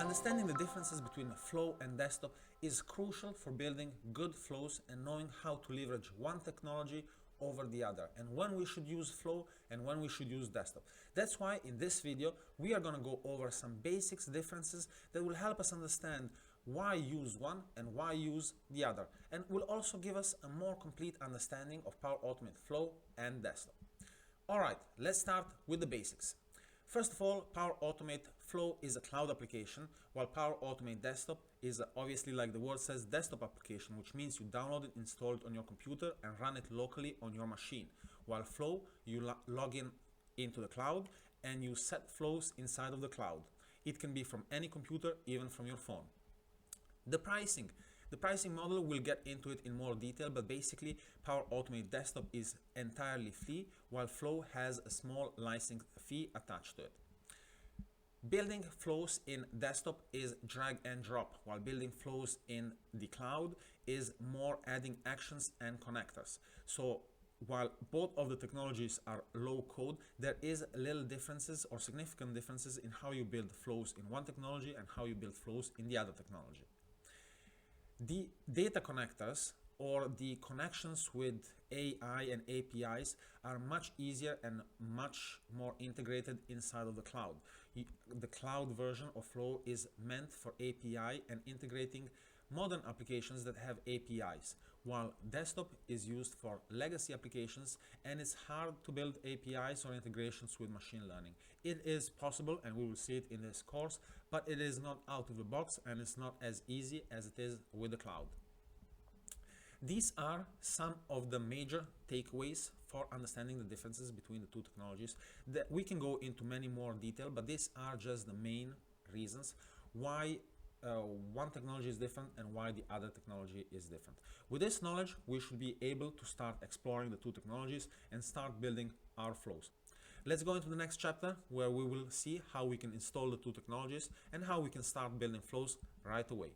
Understanding the differences between Flow and Desktop is crucial for building good flows and knowing how to leverage one technology over the other, and when we should use Flow and when we should use Desktop. That's why in this video we are going to go over some basics differences that will help us understand why use one and why use the other, and will also give us a more complete understanding of Power Automate Flow and Desktop. Alright, let's start with the basics. First of all, Power Automate Flow is a cloud application, while Power Automate Desktop is obviously, like the word says, desktop application, which means you download it, install it on your computer and run it locally on your machine. While Flow, you log in into the cloud and you set flows inside of the cloud. It can be from any computer, even from your phone. The pricing model, we'll get into it in more detail, but basically Power Automate Desktop is entirely free, while Flow has a small licensing fee attached to it. Building flows in desktop is drag and drop, while building flows in the cloud is more adding actions and connectors. So while both of the technologies are low code, there is little differences or significant differences in how you build flows in one technology and how you build flows in the other technology. The data connectors, or the connections with AI and APIs, are much easier and much more integrated inside of the cloud. The cloud version of Flow is meant for API and integrating modern applications that have APIs, while Desktop is used for legacy applications and it's hard to build APIs or integrations with machine learning. It is possible, and we will see it in this course, but it is not out of the box and it's not as easy as it is with the cloud. These are some of the major takeaways for understanding the differences between the two technologies. That we can go into many more detail, but these are just the main reasons why one technology is different and why the other technology is different. With this knowledge, we should be able to start exploring the two technologies and start building our flows. Let's go into the next chapter, where we will see how we can install the two technologies and how we can start building flows right away.